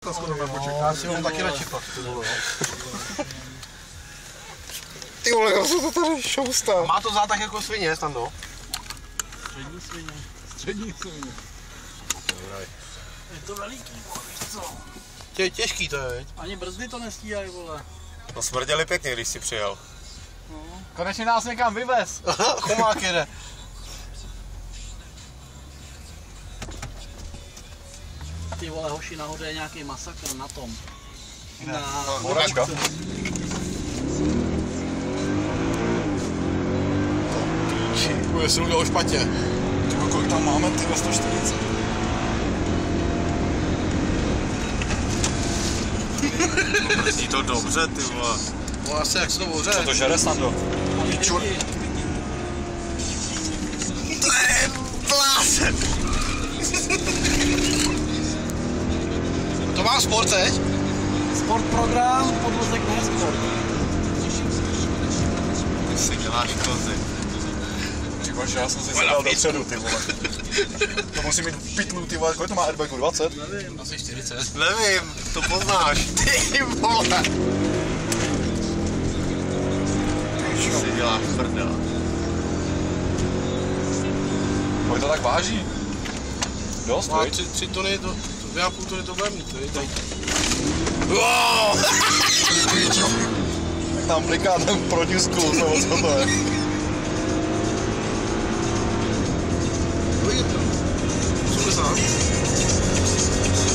Já si mám taky radši pak, ty vole, já jsem to tady šoustá. Má to zátah jako svině, Stando? Střední svině. Střední svině. Je to veliký, víš co? Těžký to je, viď? Ani brzdy to nestíhají, vole. No smrděli pěkně, když si přijel. No. Konečně nás někam vyvez. Chomák jede. Ty vole, hoši, nahoře je nějaký masakr na tom. Na Boráčka. Bude si udělal špatně. Tyjo, kolik tam máme, ty 140. Brzdí to dobře, ty vole. No asi jak se to voře. Co to žere, Stando? Čur. To je blázen. To má sport teď? Sport program, podvozek ne sport. Ty si děláš kozy. Říkáš, že já jsem si sedal dopředu, ty vole. To musí mít pitlu, ty vole, kolik to má airbagu, 20? Nevím. Asi 40. Nevím, to poznáš. Ty vole. Ty si děláš prdela. Kolik to tak váží? Dost, Má viď? 3 tuny, 2,5 tuny to bude mít, viď? Tak tam bliká ten produskus, nebo co to je? Kolik je to? 80.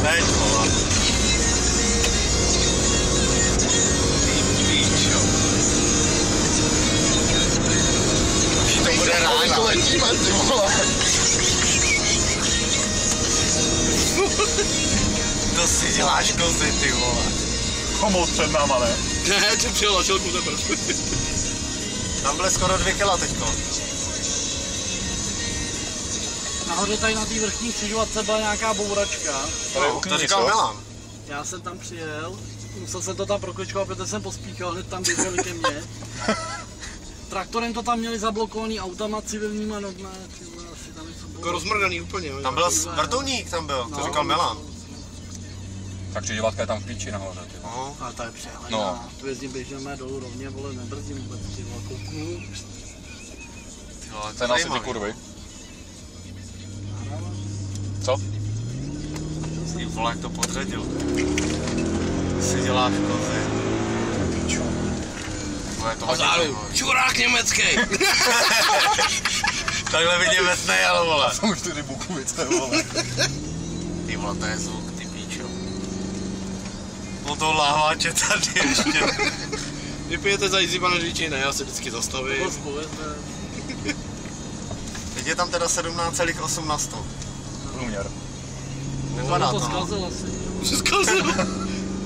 Teď, vole. Ty píčo. To bude rána. Letíme, ty vole. To si děláš kozy, ty vole. Chomout před náma, ne? Ne, ty přijel na čelku teprve. Tam byly skoro 2 kila teďko. Nahoře tady na té vrchní křižovatce byla nějaká bouračka. No, to říkal Milan. Já jsem tam přijel, musel jsem to tam prokličkovat, protože jsem pospíchal, hned tam běželi ke mně. Traktorem to tam měli zablokovaný autama civilníma, no ne, ty vole, asi tam něco bylo. Jako rozmrdaný úplně, jo. Tam byl vrtulník, tam byl, to říkal Milan. Tak křižovatka je tam v píči nahoře, ty vole. No. Ale to je přehledná, No. tu jezdím běžíme dolů rovně, vole, nebrzdím vůbec, ty vole, kouknu. Ty vole, To je na ty zajímavý. kurvy. Co? Ty vole, jak to podřadil. Ty si děláš kozy. Vole, to hodně Hazáru, zajímavý. čurák německý. Takhle vidím ve snejalo, vole. Jsou 4 bukovice, vole. Ty vole, to je zvuk, ty píčo. No to láhváče tady ještě. Vy pijete za jízdy, pane řidiči, ne, já se vždycky To zastavím. bylo spovězné. Teď je tam teda 17,8 na 100. Průměr. Vypadá to to, no. zkazil asi. Už se zkazil.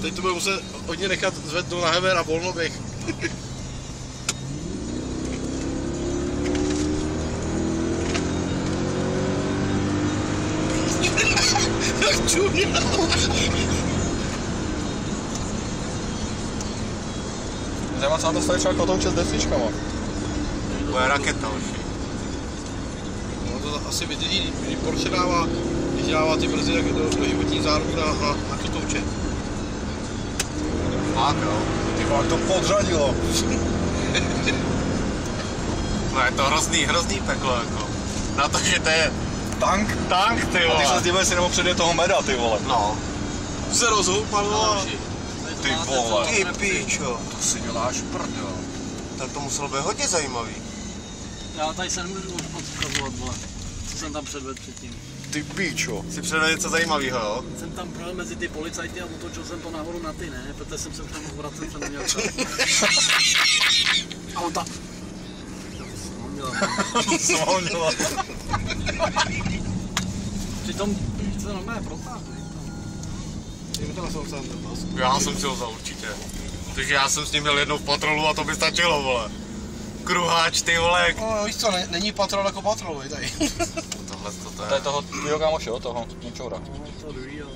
Teď to bude muset hodně nechat zvednout na hever a volnoběh. Jak čuměl. Zajímá, co na to stojí třeba kotouče s desíčkama. Bude raketa už. No to asi vydělí, když Porsche dává, když dává ty brzy, tak je to životní záruku na kotouče. Fakt, jo. Ty vole, jak to podřadilo. No je to hrozný peklo, jako. Na to, že to je Tank? tank, ty A ty se vole. zdívej si nebo předje toho meda, ty vole. No. Se rozhoupalo. Ty vole. Ty píčo. To si děláš prdel. Tak to muselo být hodně zajímavý. Já tady se nemůžu už moc ukazovat, vole. Co jsem tam předvedl předtím. Ty píčo. Si předal něco zajímavého, jo? Jsem tam projel mezi ty policajty a otočil jsem to nahoru na ty, ne? Protože jsem se už tam vracel, jsem neměl čas. A on tam... Svolnila. Přitom se normálně protáhl, Jdeme to na soucem, ten pas. Já jsem si ho vzal určitě. Takže já jsem s ním měl jednou v patrolu a to by stačilo, vole. Kruháč, ty vole. No víš co, není patrol jako patrol, tady. Tohle to To je je. toho tvýho kámoše, jo, toho něčoura. No, to druhý, jo.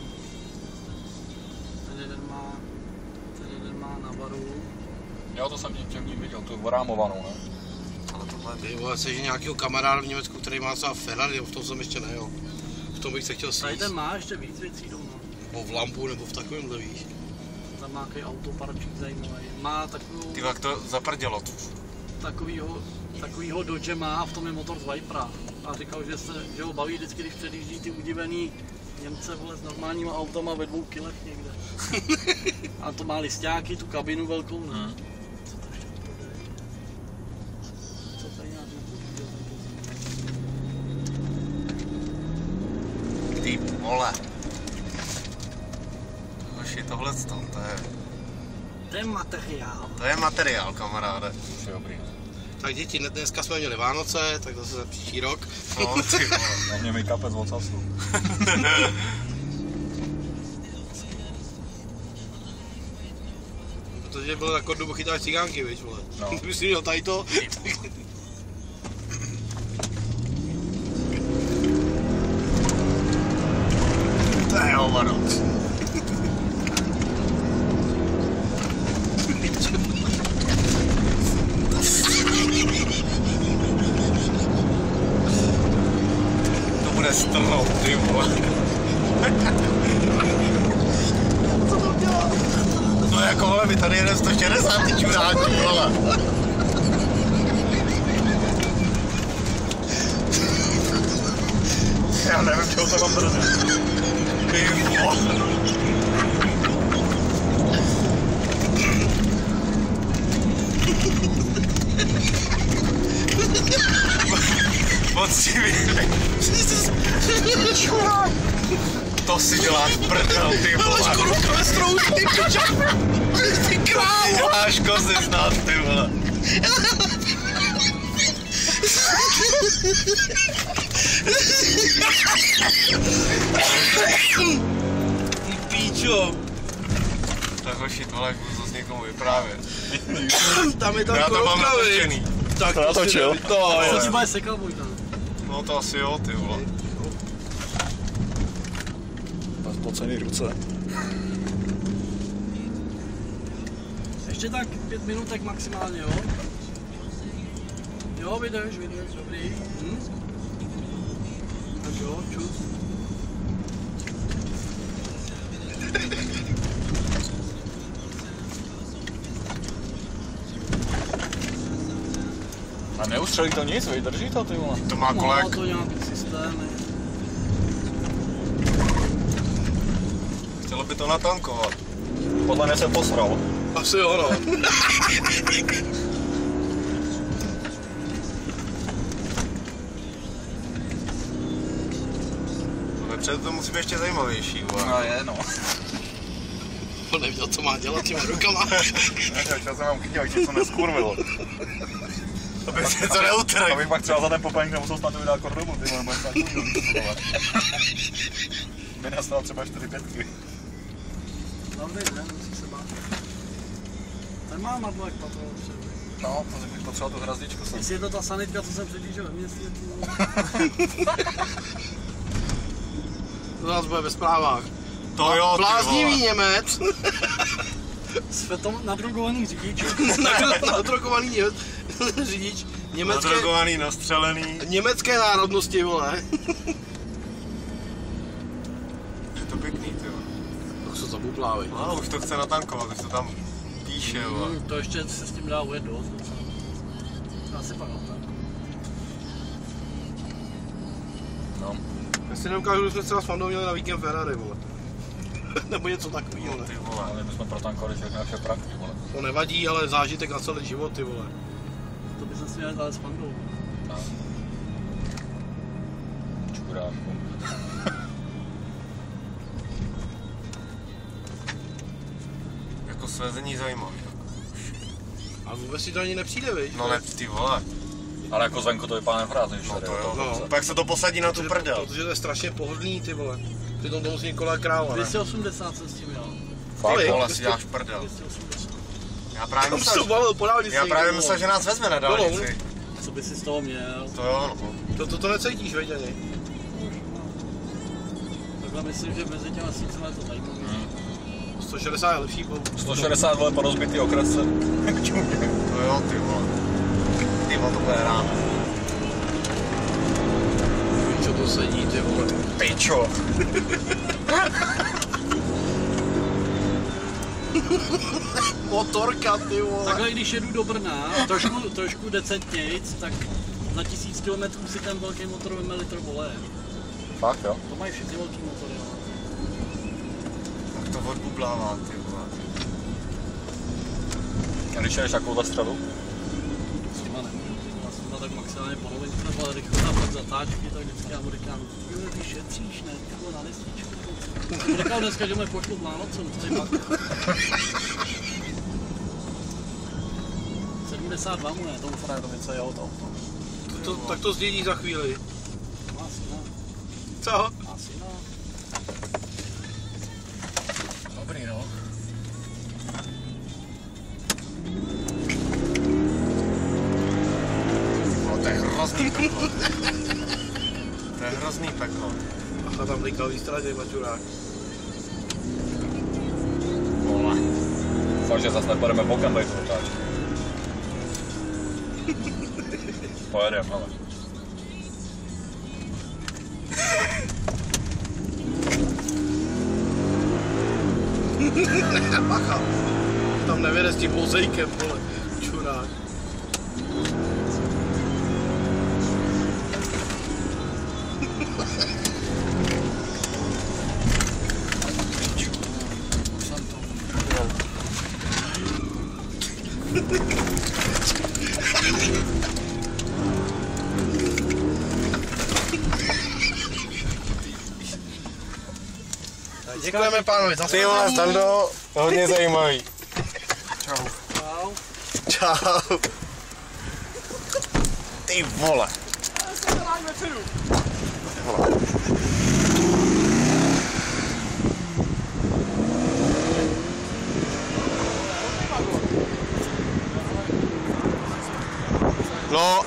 Ten jeden má na baru. Jo, to jsem tím viděl, tu vorámovanou, ne? Ale tohle Ty vole, jsi nějakýho kamaráda v Německu, který má třeba Ferrari, v tom jsem ještě nejel. V tom bych se chtěl Tady sjíst. ten má ještě víc věcí doma. No v lampu nebo v takovémhle, víš. Tam má nějaký autoparčík zajímavý. Má takovou, Ty jak to zaprdělo. takovýho Dodge má a v tom je motor z Vipera. A říkal, že ho baví vždycky, když předjíždí ty udivený Němce vole, s normálníma autama ve 2 kilech někde. A to má lisťáky, tu kabinu velkou, ne? Co to ještě podej? Co tady nějak nepoužil? Ty vole. Hoši, tohle to je... To je materiál. To je materiál, kamaráde. Už je dobrý. Tak děti, dneska jsme měli Vánoce, tak zase za příští rok. No, ty vole. Nehně mi kapec od sasu. Protože bylo na Kordobu chytáš cigánky, víš, vole. No. Kdyby si měl tady to, To je hovado. To bude strnout, ty vole. No jako vole, mi tady jede 160 ty čuráčů, vole. Já nevím, čeho se mám držet. Ty vole. Poctivý. To si děláš prdel, ty vole. korunka ve stroužku, ty piča. Ty krávo. Děláš kozy snad, ty vole. Ty píčo. Tak hoši, tohle jak budu zase někomu vyprávět. Tam je tam Já to mám korunka, natočený. Tak To natočil? To Co je. ti bude sekat, Vojta? No to asi jo, ty vole. Spocený ruce. Ještě tak 5 minutek maximálně, jo? Jo, vydrž, dobrý. Tak jo, čus. A neustřelí to nic, vydrží to, ty vole. To má kolek. Má to nějaký systém. Chtělo by to natankovat. Podle mě se posral. Asi jo, no. Vepřed to musí být ještě zajímavější, vole. No je, no. On nevěděl, co má dělat těma rukama. Já jsem vám chytil, jak něco neskurvil. Aby se to neutrhlo. Abych pak třeba za ten popaník nemusel snad vydat Kordobu, ty vole, snad by nastal třeba 4-5. Dobrý, ne? Musí se bát. Ten má madlo jak patro. No, to bych potřeboval tu hrazdičku sem. Jestli je to ta sanitka, co jsem předjížděl ve městě, To nás bude ve zprávách. To jo, ty Bláznivý vole. Němec. Světom nadrogovaných řidičů. Nadrogovaný řidič. Nadrogovaný, nastřelený. Německé národnosti, vole. Je to pěkný, ty vole. Tak se zabuplávej. No, už to chce natankovat, už to tam píše, vole. To ještě se s tím dá ujet dost. Já si pak natankuju. No. Já si neukážu, že jsme třeba s Fandou měli na víkend Ferrari, vole. Nebo něco takového, No, ne? ty vole. Ale my jsme protankovali všechny naše prachy, vole. To nevadí, ale zážitek na celý život, ty vole. To by se směl dát s Fandou. No. Čuráku. Jako svezení zajímavý. A vůbec si to ani nepřijde, viď? No ne, ty vole. Ale jako zvenku to vypadá nefrázně, když No tady to je jo. No. Pak se to posadí na tu prdel. Protože to je strašně pohodlný, ty vole. Přitom to musí Nikolaj Kráva, ne? 280 jsem s tím měl. Fakt, Kolik? Vole, si děláš prdel. 280. Já právě Tam se to myslel, balil po dálnici. já právě vole. myslel, že nás vezme na dálnici. Co by si z toho měl? To jo, no. To necítíš, veď ani. Takhle myslím, že mezi těma sícema je to zajímavé. 160 je lepší po... 160 vole po rozbitý okresce. To jo, ty vole. Ty vole, to bude ráno. Co to sedí, ty vole. Pičo. Motorka, ty vole. Takhle když jedu do Brna, trošku decentnějc, tak za 1000 km si ten velký motor veme litr oleje. Fakt jo? To mají všechny velký motory, jo. Tak to odbublává, ty vole. A když jdeš takovou střelu? S těma nemůžu, já jsem tak maximálně polovinku, ale rychle a pak zatáčky, tak vždycky já mu říkám, jo, ty šetříš, ne, ty vole na destičku. Říkal dneska, že mě pošlu k Vánocům, co je pak. 72 mu ne, tomu frajerovi, co je auto. Tak to zdědí za chvíli. Asi ne. Co? Asi ne. Dobrý no. No, to je hrozný peklo. To je hrozný peklo. Aha, tam líkal výstražej, mačurák. Vole. Fakt, že zase nepojedeme bokem tady tu otáčku. Pojedem, ale. Bacha. Tam nevěde s tím vozejkem, vole. Čurák. Děkujeme pánovi za Ty vole, Stando, hodně zajímavý. Čau. Čau. Ty vole. No,